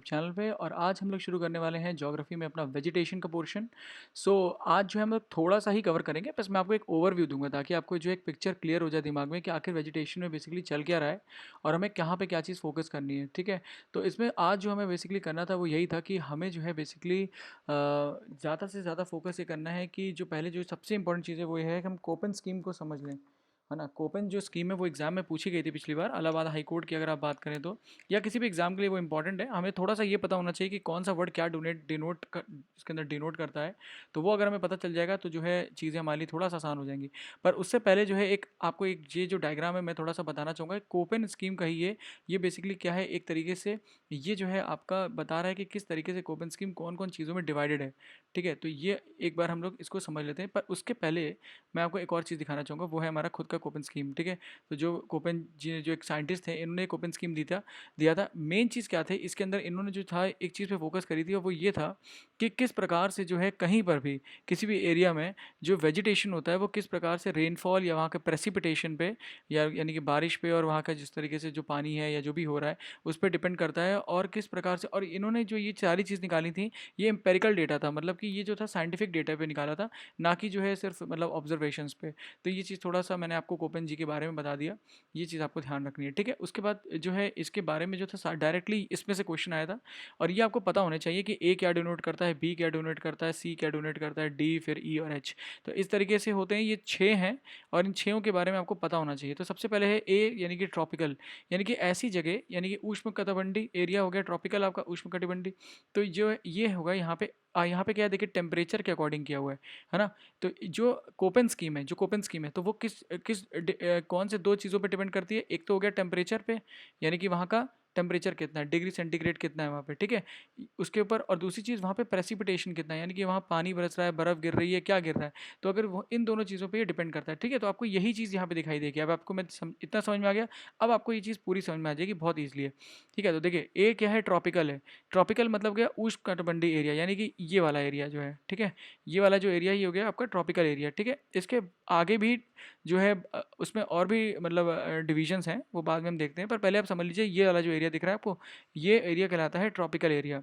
Channel पे। और आज हम लोग शुरू करने वाले हैं ज्योग्राफी में अपना वेजिटेशन का पोर्शन। आज जो है हम लोग थोड़ा सा ही कवर करेंगे, बस मैं आपको एक ओवरव्यू दूंगा ताकि आपको जो एक पिक्चर क्लियर हो जाए दिमाग में कि आखिर वेजिटेशन में बेसिकली चल क्या रहा है और हमें कहाँ पे क्या चीज़ फोकस करनी है। ठीक है, तो इसमें आज जो हमें बेसिकली करना था वो यही था कि हमें जो है बेसिकली ज़्यादा से ज़्यादा फोकस ये करना है कि जो पहले जो सबसे इंपॉर्टेंट चीज़ है वो ये है कि हम कोपन स्कीम को समझ लें, है ना। कोपन जो स्कीम है वो एग्जाम में पूछी गई थी पिछली बार, इलाहाबाद हाई कोर्ट की अगर आप बात करें तो, या किसी भी एग्जाम के लिए वो इंपॉर्टेंट है। हमें थोड़ा सा ये पता होना चाहिए कि कौन सा वर्ड क्या डिनोट इसके अंदर डिनोट करता है। तो वो अगर हमें पता चल जाएगा तो जो है चीज़ें हमारे लिए थोड़ा सा आसान हो जाएंगी। पर उससे पहले जो है एक आपको एक ये जो डायग्राम है मैं थोड़ा सा बताना चाहूँगा। कोपेन स्कीम का ही ये बेसिकली क्या है, एक तरीके से ये जो है आपका बता रहा है कि किस तरीके से कोपेन स्कीम कौन कौन चीज़ों में डिवाइडेड है। ठीक है, तो ये एक बार हम लोग इसको समझ लेते हैं, पर उसके पहले मैं आपको एक और चीज़ दिखाना चाहूँगा, वो है हमारा खुद का कोपेन स्कीम। ठीक है, तो जो कोपेन जी ने जो एक साइंटिस्ट थे इन्होंने कोपेन स्कीम दिया था। मेन चीज़ क्या थे इसके अंदर, इन्होंने जो था एक चीज़ पे फोकस करी थी और वो ये था कि किस प्रकार से जो है कहीं पर भी किसी भी एरिया में जो वेजिटेशन होता है वो किस प्रकार से रेनफॉल या वहाँ के प्रेसिपिटेशन पे, या यानी कि बारिश पे, और वहाँ का जिस तरीके से जो पानी है या जो भी हो रहा है उस पर डिपेंड करता है। और किस प्रकार से, और इन्होंने जो ये सारी चीज़ निकाली थी ये एम्पेरिकल डेटा था, मतलब कि ये जो था साइंटिफिक डेटा पे निकाला था, ना कि जो है सिर्फ मतलब ऑब्जर्वेशंस पे। तो ये चीज़ थोड़ा सा मैंने आपको कोपेन जी के बारे में बता दिया, ये चीज़ आपको ध्यान रखनी है। ठीक है, उसके बाद जो है इसके बारे में जो था डायरेक्टली इसमें से क्वेश्चन आया था, और ये आपको पता होना चाहिए कि ए क्या डिनोट करता है, बी क्या डिनोट करता है, सी क्या डिनोट करता है, डी, फिर ई और एच। तो इस तरीके से होते हैं, ये छः हैं और इन छयों के बारे में आपको पता होना चाहिए। तो सबसे पहले है ए यानी कि ट्रॉपिकल, यानी कि ऐसी जगह, यानी कि उष्ण कटिबंधीय एरिया हो गया ट्रॉपिकल आपका उष्ण कटिबंधीय। तो जो ये होगा यहाँ पे क्या है देखिए, टेम्परेचर के अकॉर्डिंग किया हुआ है ना। तो जो कोपेन स्कीम है तो वो किस किस कौन से दो चीज़ों पे डिपेंड करती है। एक तो हो गया टेम्परेचर पे, यानी कि वहाँ का टेम्परेचर कितना है, डिग्री सेंटीग्रेड कितना है वहाँ पे। ठीक है, उसके ऊपर, और दूसरी चीज़ वहाँ पे प्रेसिपिटेशन कितना है, यानी कि वहाँ पानी बरस रहा है, बर्फ़ गिर रही है, क्या गिर रहा है। तो अगर वो इन दोनों चीज़ों पे ये डिपेंड करता है। ठीक है, तो आपको यही चीज़ यहाँ पे दिखाई देगी। अब आपको इतना समझ में आ गया। अब आपको ये चीज़ पूरी समझ में आ जाएगी, बहुत ईजिली है। ठीक है, तो देखिए ए क्या है, ट्रॉपिकल है। ट्रॉपिकल मतलब क्या, उष्ण कटिबंधीय एरिया, यानी कि ये वाला एरिया जो है। ठीक है, ये वाला जो एरिया ही हो गया आपका ट्रॉपिकल एरिया। ठीक है, इसके आगे भी जो है उसमें और भी मतलब डिविजन्स हैं, वो बाद में हम देखते हैं। पर पहले आप समझ लीजिए ये वाला जो एरिया दिख रहा है आपको, ये एरिया कहलाता है ट्रॉपिकल एरिया।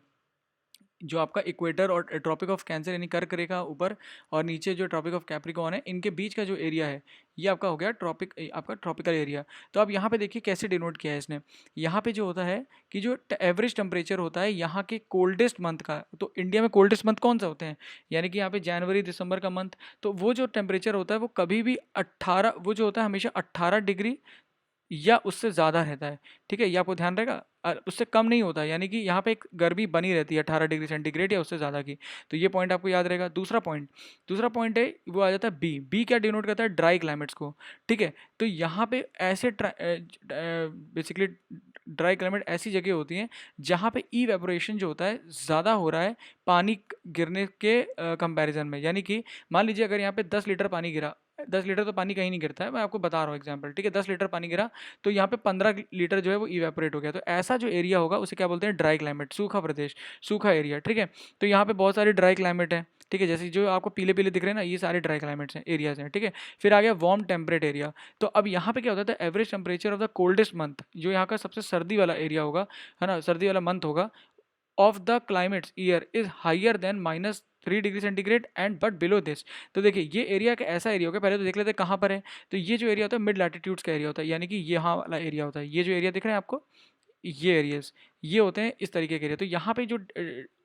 जो आपका इक्वेटर और ट्रॉपिक ऑफ कैंसर यानी कर्क रेखा ऊपर, और नीचे जो ट्रॉपिक ऑफ कैप्रिकॉर्न है, इनके बीच का जो एरिया है ये आपका हो गया आपका ट्रॉपिकल एरिया। तो अब यहाँ पे देखिए कैसे डिनोट किया है इसने। यहाँ पे जो होता है कि जो एवरेज टेम्परेचर होता है यहाँ के कोल्डेस्ट मंथ का, तो इंडिया में कोल्डेस्ट मंथ कौन सा होते हैं, यानी कि यहाँ पे जनवरी दिसंबर का मंथ। तो वो जो टेम्परेचर होता है वो कभी भी 18, वो जो होता है हमेशा 18 डिग्री या उससे ज़्यादा रहता है। ठीक है, ये आपको ध्यान रहेगा, उससे कम नहीं होता है, यानी कि यहाँ पे एक गर्मी बनी रहती है 18 डिग्री सेंटीग्रेड या उससे ज़्यादा की। तो ये पॉइंट आपको याद रहेगा। दूसरा पॉइंट है वो आ जाता है बी। बी क्या डिनोट करता है, ड्राई क्लाइमेट्स को। ठीक है, तो यहाँ पे ऐसे बेसिकली ड्राई क्लाइमेट ऐसी जगह होती हैं जहाँ पे इवेपोरेशन जो होता है ज़्यादा हो रहा है पानी गिरने के कंपैरिजन में। यानी कि मान लीजिए अगर यहाँ पे 10 लीटर पानी गिरा, 10 लीटर तो पानी कहीं नहीं गिरता है, मैं आपको बता रहा हूँ एग्जाम्पल। ठीक है, 10 लीटर पानी गिरा तो यहाँ पे 15 लीटर जो है वो इवेपोरेट हो गया। तो ऐसा जो एरिया होगा उसे क्या बोलते हैं, ड्राई क्लाइमेट, सूखा प्रदेश, सूखा एरिया। ठीक है, तो यहाँ पे बहुत सारे ड्राई क्लाइमेट है। ठीक है, जैसे जो आपको पीले पीले दिख रहे हैं ना, ये सारे ड्राई क्लाइमेट्स हैं, एरियाज हैं। ठीक है, फिर आ गया वार्म टेम्परेट एरिया। तो अब यहाँ पे क्या होता है, average temperature of the coldest month, जो यहाँ का सबसे सर्दी वाला एरिया होगा, है ना, सर्दी वाला मंथ होगा, of the climates year is higher than -3 degree centigrade and but below this. तो देखिए ये एरिया का ऐसा एरिया होगा, पहले तो देख लेते हैं कहाँ पर है। तो ये जो एरिया होता है मिड लैटिट्यूड्स का एरिया होता है, यानी कि यहाँ वाला एरिया होता है। ये जो एरिया दिख रहे हैं आपको, ये एरियाज, ये होते हैं इस तरीके के एरिया। तो यहाँ पे जो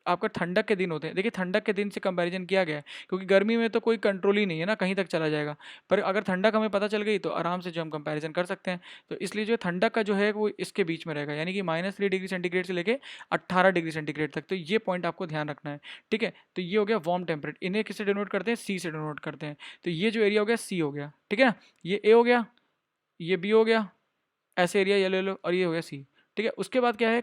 आपका ठंडक के दिन होते हैं, देखिए ठंडक के दिन से कंपैरिजन किया गया है, क्योंकि गर्मी में तो कोई कंट्रोल ही नहीं है ना, कहीं तक चला जाएगा। पर अगर ठंडक हमें पता चल गई तो आराम से जो हम कंपैरिजन कर सकते हैं। तो इसलिए जो ठंडक का जो है वो इसके बीच में रहेगा, यानी कि -3 डिग्री सेंटीग्रेड से लेके 18 डिग्री सेंटीग्रेड तक। तो ये पॉइंट आपको ध्यान रखना है। ठीक है, तो ये हो गया वार्म टेम्परेट। इन्हें किससे डिनोट करते हैं, सी से डिनोट करते हैं। तो ये जो एरिया हो गया सी हो गया। ठीक है ना, ये ए हो गया, ये बी हो गया, ऐसे एरिया ये ले लो, और ये हो गया सी। ठीक है, उसके बाद क्या है,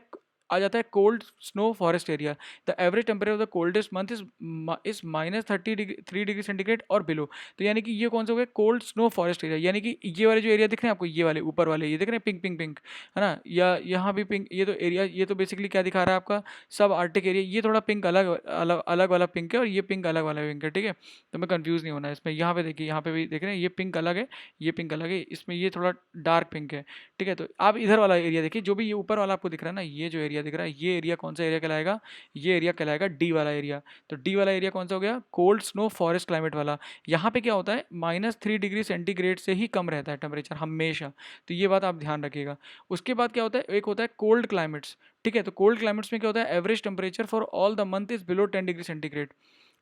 आ जाता है cold snow forest area. The average temperature of the coldest month is -3 degree centigrade और बिलो। तो यानी कि ये कौन सा हो गया, कोल्ड स्नो फॉरेस्ट एरिया। यानी कि ये वाले जो एरिया दिख रहे हैं आपको, ये वाले ऊपर वाले ये दिख रहे हैं पिंक पिंक पिंक, है ना, या यहाँ भी पिंक। ये तो एरिया, ये तो बेसिकली क्या दिखा रहा है आपका, सब आर्टिक एरिया। ये थोड़ा पिंक अलग अलग अलग वाला पिंक है, और ये पिंक अलग वाला पिंक है। ठीक है, तो मैं कंफ्यूज नहीं होना है इसमें। यहाँ पे देखिए, यहाँ पे भी देख रहे हैं, ये पिंक अलग है, ये पिंक अलग है, इसमें ये थोड़ा डार्क पिंक है। ठीक है, तो आप इधर वाला एरिया देखिए, जो भी ये ऊपर वाला आपको दिख रहा है ना, ये जो एरिया एरिया दिख रहा है, ये एरिया कौन सा एरिया कहलाएगा, ये एरिया कहलाएगा डी वाला एरिया। तो डी वाला एरिया कौन सा हो गया, कोल्ड स्नो फॉरेस्ट क्लाइमेट वाला। यहाँ पे क्या होता है, -3 डिग्री सेंटीग्रेड से ही कम रहता है टेम्परेचर हमेशा, तो ये बात आप ध्यान रखिएगा। उसके बाद क्या होता है, एक होता है कोल्ड क्लाइमेट्स। ठीक है, तो कोल्ड क्लाइमेट्स में क्या होता है, average temperature for all the month is below 10 degree centigrade.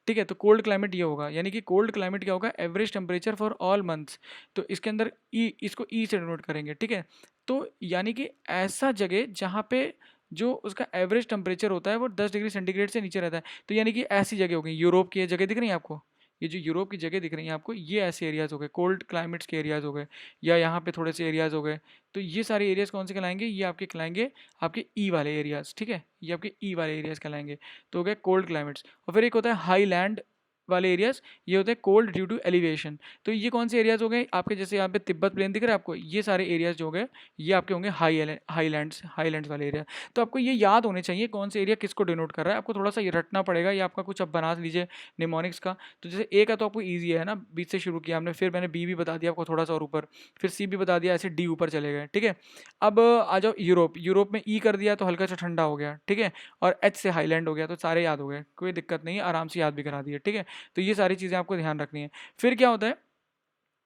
ठीक है, तो कोल्ड क्लाइमेट ये होगा, यानी कि कोल्ड क्लाइमेट क्या होगा, average temperature for all months. तो इसके अंदर ई, इसको ई से डिनोट करेंगे। ठीक है, तो यानी कि ऐसा जगह जहाँ पे जो उसका एवरेज टेम्परेचर होता है वो 10 डिग्री सेंटीग्रेड से नीचे रहता है। तो यानी कि ऐसी जगह हो गई, यूरोप की ये जगह दिख रही है आपको, ये जो यूरोप की जगह दिख रही है आपको, ये ऐसे एरियाज हो गए, कोल्ड क्लाइमेट्स के एरियाज हो गए, या यहाँ पे थोड़े से एरियाज हो गए। तो ये सारे एरियाज कौन से कहलाएंगे, ये आपके कहलाएंगे आपके ई वाले एरियाज। ठीक है, ये आपके ई वाले एरियाज कहलाएंगे। तो हो गए कोल्ड क्लाइमेट्स। और फिर एक होता है हाई लैंड वाले एरियाज, ये होते हैं कोल्ड ड्यू टू एलिवेशन। तो ये कौन से एरियाज हो गए आपके, जैसे यहाँ पे तिब्बत प्लेन दिख रहा है आपको, ये सारे एरियाज जो हो गए ये आपके होंगे हाईलैंड्स वाले एरिया। तो आपको ये याद होने चाहिए कौन से एरिया किसको डिनोट कर रहा है, आपको थोड़ा सा ये रटना पड़ेगा, या आपका कुछ अब बना लीजिए निमोनिक्स का। तो जैसे ए का तो आपको ईजी है ना, बी से शुरू किया हमने, फिर मैंने बी भी बता दिया आपको थोड़ा सा और ऊपर, फिर सी भी बता दिया, ऐसे डी ऊपर चले गए। ठीक है, अब आ जाओ यूरोप, यूरोप में ई कर दिया तो हल्का सा ठंडा हो गया। ठीक है, और एच से हाईलैंड हो गया, तो सारे याद हो गए, कोई दिक्कत नहीं है, आराम से याद भी करा दिए। ठीक है, तो ये सारी चीज़ें आपको ध्यान रखनी है। फिर क्या होता है,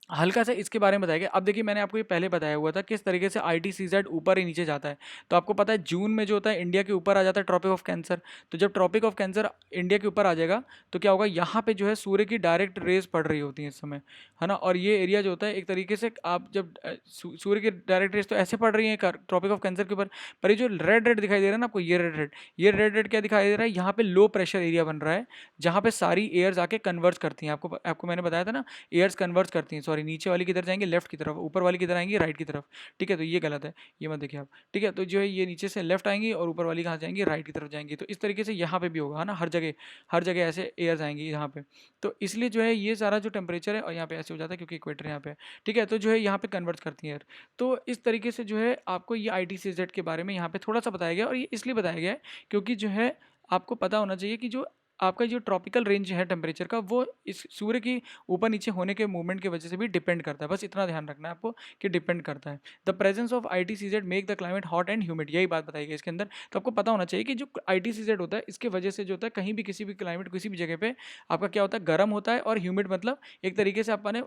हल्का सा इसके बारे में बताया गया। अब देखिए मैंने आपको ये पहले बताया हुआ था किस तरीके से ITCZ ऊपर ही नीचे जाता है। तो आपको पता है जून में जो होता है इंडिया के ऊपर आ जाता है ट्रॉपिक ऑफ कैंसर। तो जब ट्रॉपिक ऑफ कैंसर इंडिया के ऊपर आ जाएगा तो क्या होगा, यहाँ पे जो है सूर्य की डायरेक्ट रेज पड़ रही होती है इस समय, है ना। और ये एरिया जो होता है एक तरीके से, आप जब सूर्य की डायरेक्ट रेज तो ऐसे पड़ रही है ट्रॉपिक ऑफ कैंसर के ऊपर, पर ये जो रेड रेड दिखाई दे रहा है ना आपको, ये रेड रेड क्या दिखाई दे रहा है, यहाँ पे लो प्रेशर एरिया बन रहा है, जहाँ पे सारी एयर्स आके कन्वर्स करती हैं। आपको आपको मैंने बताया था ना, एयर्स कन्वर्स करती हैं, सॉरी नीचे वाली किधर जाएंगे, लेफ्ट की तरफ, ऊपर वाली किधर आएंगी, राइट की तरफ। ठीक है, तो ये गलत है, ये मत देखिए आप। ठीक है, तो जो है ये नीचे से लेफ्ट आएंगी और ऊपर वाली कहाँ जाएंगी, राइट की तरफ जाएंगी। तो इस तरीके से यहाँ पे भी होगा, है ना, हर जगह ऐसे एयर्स आएंगी यहाँ पे। तो इसलिए जो है ये सारा जो टेम्परेचर है, और यहाँ पे ऐसे हो जाता है क्योंकि इक्वेटर यहाँ पे है। ठीक है, तो जो है यहाँ पे कन्वर्ट करती है एयर। तो इस तरीके से जो है आपको ये ITCZ के बारे में यहाँ पे थोड़ा सा बताया गया, और ये इसलिए बताया गया है क्योंकि जो है आपको पता होना चाहिए कि जो आपका जो ट्रॉपिकल रेंज है टेम्परेचर का, वो इस सूर्य की ऊपर नीचे होने के मूवमेंट की वजह से भी डिपेंड करता है। बस इतना ध्यान रखना है आपको कि डिपेंड करता है। The presence of ITCZ make the climate hot and humid, यही बात बताई गई इसके अंदर। तो आपको पता होना चाहिए कि जो ITCZ होता है इसके वजह से जो होता है कहीं भी किसी भी क्लाइमेट किसी भी जगह पे आपका क्या होता है, गर्म होता है, और ह्यूमिड मतलब एक तरीके से आपने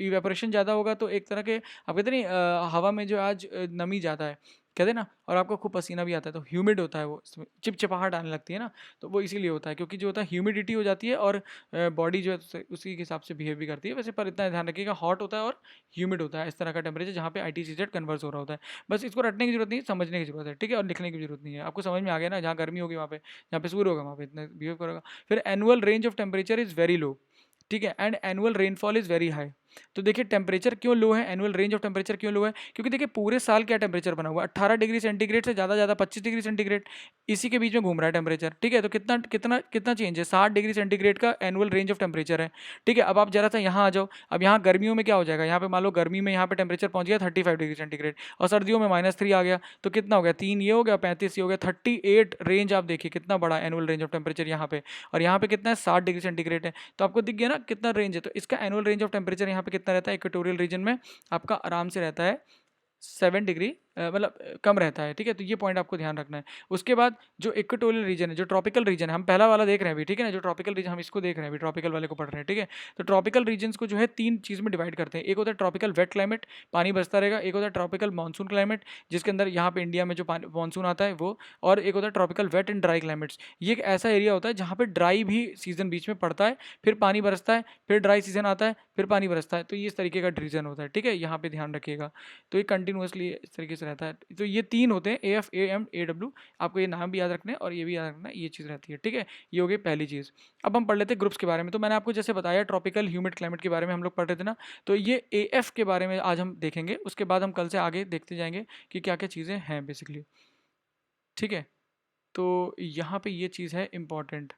इवेपोरेशन ज़्यादा होगा तो एक तरह के आप कहते नहीं हवा में जो आज नमी ज़्यादा है कहते हैं ना, और आपको खूब पसीना भी आता है, तो ह्यूमिड होता है, वो चिपचिपाहट आने लगती है ना। तो वो इसीलिए होता है क्योंकि जो होता है ह्यूमिडिटी हो जाती है, और बॉडी जो है उसी के हिसाब से बिहेव भी करती है वैसे। पर इतना ध्यान रखिएगा, हॉट होता है और ह्यूमिड होता है, इस तरह का टेम्परेचर जहाँ पे ITCZ कन्वर्स हो रहा होता है। बस इसको रटने की जरूरत नहीं है, समझने की जरूरत है। ठीक है, और लिखने की जरूरत नहीं है, आपको समझ में आ गया ना, जहाँ गर्मी होगी वहाँ पे, जहाँ पे सूर्य होगा वहाँ पे इतना बिहेव करेगा। फिर annual range of temperature is very low. ठीक है, and annual rainfall is very high. तो देखिए टेम्परेचर क्यों लो है, एनुअल रेंज ऑफ टेम्परेचर क्यों लो है, क्योंकि देखिए पूरे साल क्या टेम्परेचर बना हुआ है, 18 डिग्री सेंटीग्रेड से ज़्यादा 25 डिग्री सेंटीग्रेड, इसी के बीच में घूम रहा है टेम्परेचर। ठीक है, तो कितना कितना कितना चेंज है, 60 डिग्री सेंटीग्रेड का एनुअल रेंज ऑफ टेम्परेचर है। ठीक है, अब आप जरा सा यहाँ आ जाओ, अब यहाँ गर्मियों में क्या हो जाएगा, यहाँ पे मान लो गर्मी में यहाँ पे टेम्परेचर पहुँच गया 35 डिग्री सेंटीग्रेड, और सर्दियों में -3 आ गया, तो कितना हो गया, 3 ये हो गया, 35 ये हो गया, 38 रेंज। आप देखिए कितना बड़ा एनुअल रेंज ऑफ टेम्परेचर यहाँ पे, और यहाँ पे कितना है, 60 डिग्री सेंटीग्रेड है। तो आपको दिख गया ना कितना रेंज है। तो इसका एनुअल रेंज ऑफ टेम्परेचर यहाँ पे कितना रहता है, इक्वेटोरियल रीजन में आपका आराम से रहता है 7 डिग्री, मतलब कम रहता है। ठीक है, तो ये पॉइंट आपको ध्यान रखना है। उसके बाद जो इक्वेटोरियल रीजन है, जो ट्रॉपिकल रीजन है, हम पहला वाला देख रहे हैं अभी। ठीक है ना, जो ट्रॉपिकल रीजन हम इसको देख रहे हैं अभी, ट्रॉपिकल वाले को पढ़ रहे हैं। ठीक है, तो ट्रॉपिकल रीजन्स को जो है 3 चीज़ में डिवाइड करते हैं। एक होता है ट्रॉपिकल वेट क्लाइमेट, पानी बरसता रहेगा। एक होता है ट्रॉपिकल मानसून क्लाइमेट, जिसके अंदर यहाँ पे इंडिया में जो मानसून आता है वो। और एक होता है tropical wet and dry climates. ये एक ऐसा एरिया होता है जहाँ पे ड्राई भी सीजन बीच में पड़ता है, फिर पानी बरसता है, फिर ड्राई सीजन आता है, फिर पानी बरसता है। तो ये इस तरीके का रीजन होता है। ठीक है, यहाँ पे ध्यान रखिएगा। तो ये कंटिन्यूसली इस तरीके से रहता है। तो ये 3 होते हैं, AF AM AW। आपको ये नाम भी याद रखना है और ये भी याद रखना है, ये चीज़ रहती है। ठीक है, ये हो गई पहली चीज़। अब हम पढ़ लेते हैं ग्रुप्स के बारे में। तो मैंने आपको जैसे बताया ट्रॉपिकल ह्यूमिड क्लाइमेट के बारे में हम लोग पढ़ रहे थे ना, तो ये AF के बारे में आज हम देखेंगे। उसके बाद हम कल से आगे देखते जाएंगे कि क्या क्या चीज़ें हैं बेसिकली। ठीक है, तो यहाँ पे ये चीज़ है इम्पॉर्टेंट।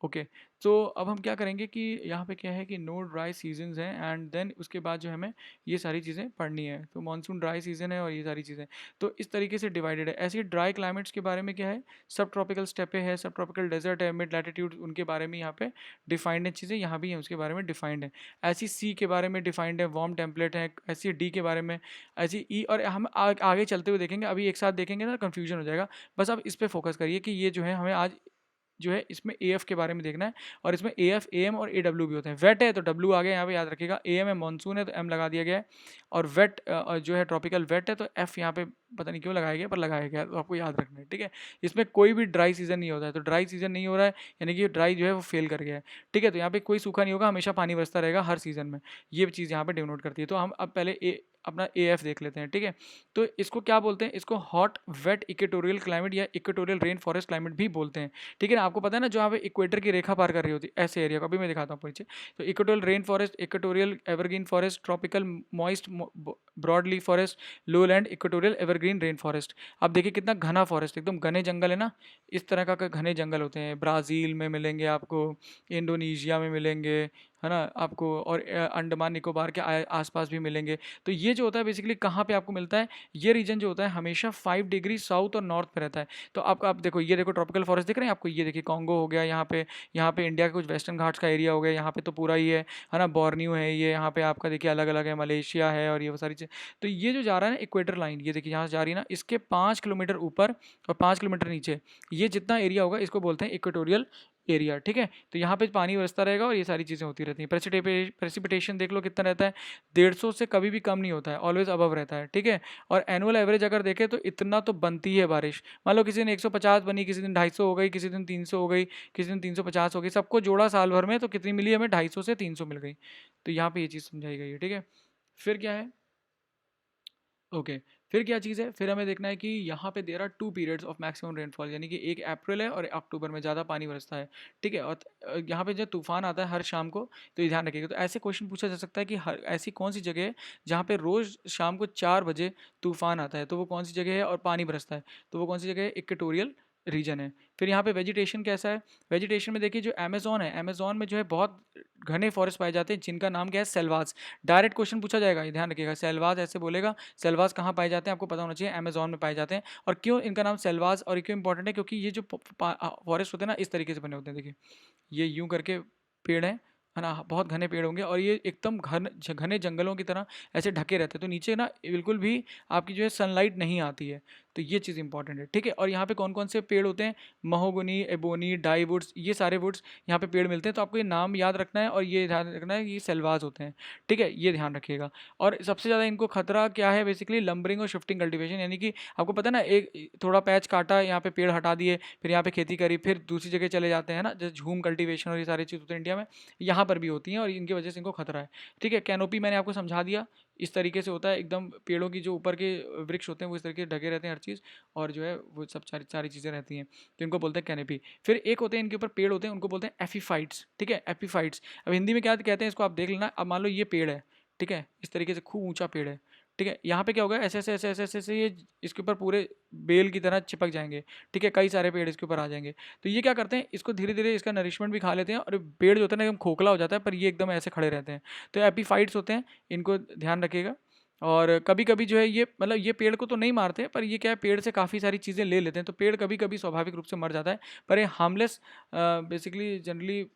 ओके। तो अब हम क्या करेंगे कि यहाँ पे क्या है कि नो ड्राई सीजन्स हैं एंड देन उसके बाद जो हमें ये सारी चीज़ें पढ़नी है। तो मानसून ड्राई सीजन है और ये सारी चीज़ें तो इस तरीके से डिवाइडेड है। ऐसे ही ड्राई क्लाइमेट्स के बारे में क्या है, सब ट्रॉपिकल स्टेपे है, सब ट्रॉपिकल डेजर्ट है, मिड लैटिट्यूड, उनके बारे में यहाँ पे डिफाइंड है चीज़ें, यहाँ भी है उसके बारे में डिफाइंड है। ऐसी सी के बारे में डिफाइंड है, वार्म टेम्पलेट है। ऐसी डी के बारे में, ऐसी ई, और हम आगे चलते हुए देखेंगे, अभी एक साथ देखेंगे ना कन्फ्यूजन हो जाएगा। बस आप इस पर फोकस करिए कि ये जो है हमें आज जो है इसमें ए एफ के बारे में देखना है। और इसमें ए एफ, ए एम और ए डब्ल्यू भी होते हैं। वेट है तो डब्ल्यू आ गया यहाँ पे, याद रखिएगा। ए एम है मानसून है तो एम लगा दिया गया है। और वेट जो है ट्रॉपिकल वेट है तो एफ यहाँ पे पता नहीं क्यों लगाया गया, पर लगाया गया, तो आपको याद रखना है, ठीक है। इसमें कोई भी ड्राई सीजन नहीं होता है, तो ड्राई सीजन नहीं हो रहा है यानी कि ड्राई जो है वो फेल कर गया है, ठीक है। तो यहाँ पे कोई सूखा नहीं होगा, हमेशा पानी बरसता रहेगा हर सीजन में। ये चीज़ यहाँ पे डिनोट करती है। तो हम अब पहले अपना ए एफ देख लेते हैं, ठीक है। तो इसको क्या बोलते हैं, इसको हॉट वेट इक्वेटोरियल क्लाइमेट या इक्वेटोरियल रेन फॉरेस्ट क्लाइमेट भी बोलते हैं, ठीक है ना। आपको पता है ना, जो यहाँ पे इक्वेटर की रेखा पार कर रही होती है ऐसे एरिया को, अभी मैं दिखाता हूँ पीछे। तो equatorial rain forest, equatorial evergreen forest, tropical moist broad leaf forest, lowland equatorial evergreen rain forest. आप देखिए कितना घना फॉरेस्ट, एकदम घने जंगल है ना। इस तरह का घने जंगल होते हैं, ब्राज़ील में मिलेंगे आपको, इंडोनेशिया में मिलेंगे, है ना आपको, और अंडमान निकोबार के आसपास भी मिलेंगे। तो ये जो होता है बेसिकली कहाँ पे आपको मिलता है, ये रीजन जो होता है हमेशा 5 डिग्री साउथ और नॉर्थ पे रहता है। तो आप देखो, ये देखो ट्रॉपिकल फॉरेस्ट दिख रहे हैं आपको, ये देखिए कॉन्गो हो गया यहाँ पे, यहाँ पे इंडिया के कुछ वेस्टर्न घाट्स का एरिया हो गया, यहाँ पे तो पूरा ही है ना, बोर्नियो है ये, यहाँ पे आपका देखिए अलग अलग है, मलेशिया है, और ये वो सारी चीज़। तो ये जो जा रहा है ना इक्वेटर लाइन, ये देखिए यहाँ से जा रही है ना, इसके 5 किलोमीटर ऊपर और 5 किलोमीटर नीचे, ये जितना एरिया होगा इसको बोलते हैं इक्वेटोरियल एरिया, ठीक है। तो यहाँ पे पानी बरसता रहेगा और ये सारी चीज़ें होती रहती हैं। प्रेसिपिटेशन देख लो कितना रहता है, 150 से कभी भी कम नहीं होता है, ऑलवेज अबव रहता है, ठीक है। और एनुअल एवरेज अगर देखें तो इतना तो बनती है बारिश। मान लो किसी दिन 150 बनी, किसी दिन 250 हो गई, किसी दिन 300 हो गई, किसी दिन 350 हो गई, सबको जोड़ा साल भर में तो कितनी मिली हमें, 250 से 300 मिल गई। तो यहाँ पे ये चीज़ समझाई गई है, ठीक है। फिर क्या है, ओके। फिर क्या चीज़ है, फिर हमें देखना है कि यहाँ पे there are 2 periods of maximum rainfall, यानी कि एक अप्रैल है और अक्टूबर में ज़्यादा पानी बरसता है, ठीक है। और यहाँ पे जब तूफान आता है हर शाम को, तो ये ध्यान रखिएगा। तो ऐसे क्वेश्चन पूछा जा सकता है कि हर ऐसी कौन सी जगह है जहाँ पे रोज़ शाम को 4 बजे तूफान आता है, तो वो कौन सी जगह है और पानी बरसता है, तो वो कौन सी जगह है, इक्वेटोरियल रीजन है। फिर यहाँ पे वेजिटेशन कैसा है, वेजिटेशन में देखिए जो अमेजोन है, अमेजोन में जो है बहुत घने फॉरेस्ट पाए जाते हैं जिनका नाम क्या है, सेल्वास। डायरेक्ट क्वेश्चन पूछा जाएगा, ये ध्यान रखिएगा, सेल्वास ऐसे बोलेगा। सेल्वास कहाँ पाए जाते हैं आपको पता होना चाहिए, अमेजोन में पाए जाते हैं। और क्यों इनका नाम सेल्वास और क्यों इंपॉर्टेंट है, क्योंकि ये जो फॉरेस्ट होते हैं ना, इस तरीके से बने होते हैं, देखिए ये यूं करके पेड़ है ना, बहुत घने पेड़ होंगे और ये एकदम घने जंगलों की तरह ऐसे ढके रहते हैं, तो नीचे ना बिल्कुल भी आपकी जो है सनलाइट नहीं आती है। तो ये चीज़ इंपॉर्टेंट है, ठीक है। और यहाँ पे कौन कौन से पेड़ होते हैं, महोगनी, एबोनी, डाई वुड्स, ये सारे वुड्स यहाँ पे पेड़ मिलते हैं। तो आपको ये नाम याद रखना है और ये ध्यान रखना है कि ये सेल्वास होते हैं, ठीक है, ये ध्यान रखिएगा। और सबसे ज़्यादा इनको खतरा क्या है, बेसिकली लंबरिंग और शिफ्टिंग कल्टीवेशन, यानी कि आपको पता है ना, एक थोड़ा पैच काटा, यहाँ पे पेड़ हटा दिए, फिर यहाँ पे खेती करी, फिर दूसरी जगह चले जाते हैं ना, जैसे झूम कल्टीवेशन और ये सारी चीज़ होती है इंडिया में, यहाँ पर भी होती हैं और इनकी वजह से इनको खतरा है, ठीक है। कैनोपी मैंने आपको समझा दिया, इस तरीके से होता है, एकदम पेड़ों की जो ऊपर के वृक्ष होते हैं वो इस तरीके से ढके रहते हैं हर चीज़, और जो है वो सब सारी सारी चीज़ें रहती हैं, तो इनको बोलते हैं कैनोपी। फिर एक होते हैं इनके ऊपर पेड़ होते हैं, उनको बोलते हैं एफीफाइट्स, ठीक है, एपीफाइट्स। अब हिंदी में क्या कहते हैं इसको आप देख लेना। अब मान लो ये पेड़ है, ठीक है, इस तरीके से खूब ऊंचा पेड़ है, ठीक है। यहाँ पे क्या होगा, ऐसे ऐसे ऐसे ऐसे ऐसे ऐसे ये इसके ऊपर पूरे बेल की तरह चिपक जाएंगे, ठीक है, कई सारे पेड़ इसके ऊपर आ जाएंगे। तो ये क्या करते हैं, इसको धीरे धीरे इसका नरिशमेंट भी खा लेते हैं और पेड़ जो होता है ना एकदम खोखला हो जाता है, पर ये एकदम ऐसे खड़े रहते हैं। तो एपीफाइट्स होते हैं, इनको ध्यान रखिएगा। और कभी कभी जो है ये मतलब ये पेड़ को तो नहीं मारते, पर ये क्या है, पेड़ से काफ़ी सारी चीज़ें ले लेते हैं, तो पेड़ कभी कभी स्वाभाविक रूप से मर जाता है, पर ये हार्मलेस, बेसिकली जनरली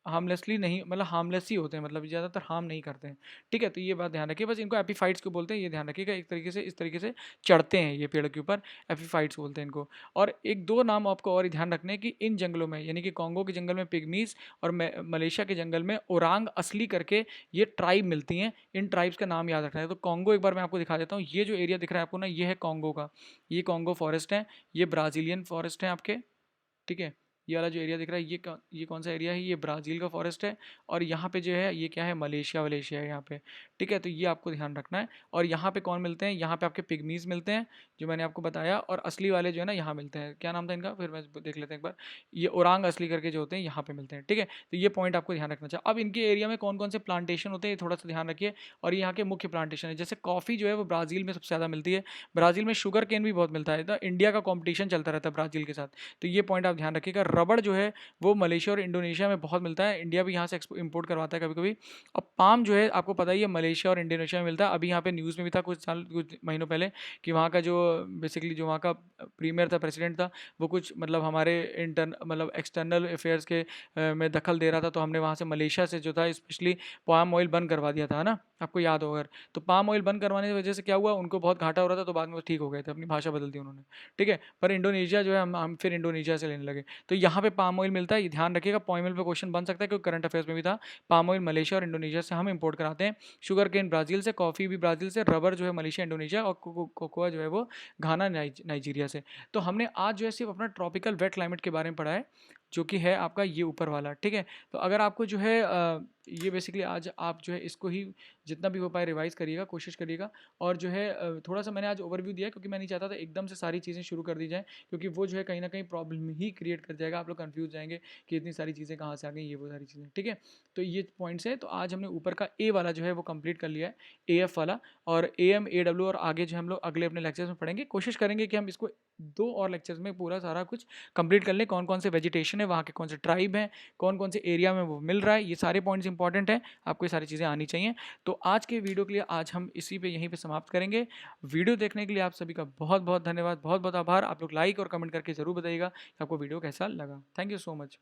हार्मलेसली नहीं, मतलब हार्मलेस ही होते हैं, मतलब ज़्यादातर हार्म नहीं करते हैं, ठीक है। तो ये बात ध्यान रखिए, बस इनको एपीफाइट्स को बोलते हैं, ये ध्यान रखिएगा। एक तरीके से इस तरीके से चढ़ते हैं ये पेड़ के ऊपर, एपीफाइट्स बोलते हैं इनको। और एक दो नाम आपको और ध्यान रखने हैं कि इन जंगलों में, यानी कि कॉन्गो के जंगल में पिग्मीज और मलेशिया के जंगल में ओरांग असली करके ये ट्राइब मिलती हैं। इन ट्राइब्स का नाम याद रखना है। तो कॉन्गो एक बार मैं आपको दिखा देता हूँ, ये जो एरिया दिख रहा है आपको ना, ये है कॉन्गो का, ये कॉन्गो फॉरेस्ट है, ये ब्राज़ीलियन फॉरेस्ट है आपके, ठीक है। ये वाला जो एरिया दिख रहा है, ये कौन सा एरिया है, ये ब्राज़ील का फॉरेस्ट है। और यहाँ पे जो है ये क्या है, मलेशिया वलेशिया है यहाँ पे, ठीक है। तो ये आपको ध्यान रखना है। और यहाँ पे कौन मिलते हैं, यहाँ पे आपके पिग्मीज मिलते हैं जो मैंने आपको बताया, और असली वाले जो है ना यहाँ मिलते हैं, क्या नाम था इनका, फिर मैं देख लेते हैं एक बार। ये ओरांग असली करके जो होते हैं यहाँ पे मिलते हैं, ठीक है। तो ये पॉइंट आपको ध्यान रखना चाहिए। अब इनके एरिया में कौन कौन से प्लांटेशन होते हैं ये थोड़ा सा ध्यान रखिए। और ये यहाँ के मुख्य प्लांटेशन है, जैसे कॉफ़ी जो है वो ब्राज़ील में सबसे ज़्यादा मिलती है, ब्राज़ील में शुगर केन भी बहुत मिलता है, तो इंडिया का कॉम्पिटिशन चलता रहता है ब्राज़ील के साथ, तो ये पॉइंट आप ध्यान रखिएगा। रबड़ जो है वो मलेशिया और इंडोनेशिया में बहुत मिलता है, इंडिया भी यहाँ से इम्पोर्ट करवाता है कभी कभी। और पाम जो है आपको पता ही है मलेशिया और इंडोनेशिया में मिलता है। अभी यहाँ पे न्यूज़ में भी था कुछ महीनों पहले कि वहाँ का जो बेसिकली जो वहाँ का प्रीमियर था, प्रेसिडेंट था, वो कुछ मतलब हमारे मतलब एक्सटर्नल अफेयर्स के में दखल दे रहा था, तो हमने वहाँ से मलेशिया से जो था स्पेशली पाम ऑयल बंद करवा दिया था, है ना, आपको याद होगा। तो पाम ऑयल बंद करवाने की वजह से क्या हुआ, उनको बहुत घाटा हो रहा था, तो बाद में वो ठीक हो गए थे, अपनी भाषा बदल दी उन्होंने, ठीक है। पर इंडोनेशिया जो है हम फिर इंडोनेशिया से लेने लगे। तो यहाँ पे पाम ऑयल मिलता है, ये ध्यान रखिएगा, पाम ऑयल पे क्वेश्चन बन सकता है क्योंकि करंट अफेयर्स में भी था। पाम ऑयल मलेशिया और इंडोनेशिया से हम इंपोर्ट कराते हैं, शुगर केन ब्राज़ील से, कॉफ़ी भी ब्राज़ील से, रबर जो है मलेशिया इंडोनेशिया, और कोकोआ जो है वो घाना नाइजीरिया से। तो हमने आज जो है सिर्फ अपना ट्रॉपिकल वेट क्लाइमेट के बारे में पढ़ा है, जो कि है आपका ये ऊपर वाला, ठीक है। तो अगर आपको जो है ये बेसिकली आज आप जो है इसको ही जितना भी हो पाए रिवाइज करिएगा, कोशिश करिएगा। और जो है थोड़ा सा मैंने आज ओवरव्यू दिया क्योंकि मैं नहीं चाहता था एकदम से सारी चीज़ें शुरू कर दी जाएँ, क्योंकि वो जो है कहीं ना कहीं प्रॉब्लम ही क्रिएट कर जाएगा, आप लोग कंफ्यूज जाएंगे कि इतनी सारी चीज़ें कहाँ से आ गई, ये वो सारी चीज़ें, ठीक है। तो ये पॉइंट्स है। तो आज हमने ऊपर का ए वाला जो है वो कंप्लीट कर लिया है, ए एफ वाला। और ए एम ए डब्ल्यू और आगे जो हम लोग अगले अपने लेक्चर्स में पढ़ेंगे, कोशिश करेंगे कि हम इसको 2 और लेक्चर्स में पूरा सारा कुछ कंप्लीट कर लें। कौन कौन से वेजिटेशन है, वहाँ के कौन से ट्राइब हैं, कौन कौन से एरिया में वो मिल रहा है, ये सारे पॉइंट्स इंपॉर्टेंट हैं, आपको ये सारी चीज़ें आनी चाहिए। तो आज के वीडियो के लिए आज हम इसी पे यहीं पे समाप्त करेंगे। वीडियो देखने के लिए आप सभी का बहुत बहुत धन्यवाद, बहुत बहुत आभार। आप लोग लाइक और कमेंट करके ज़रूर बताइएगा कि आपको वीडियो कैसा लगा। Thank you so much.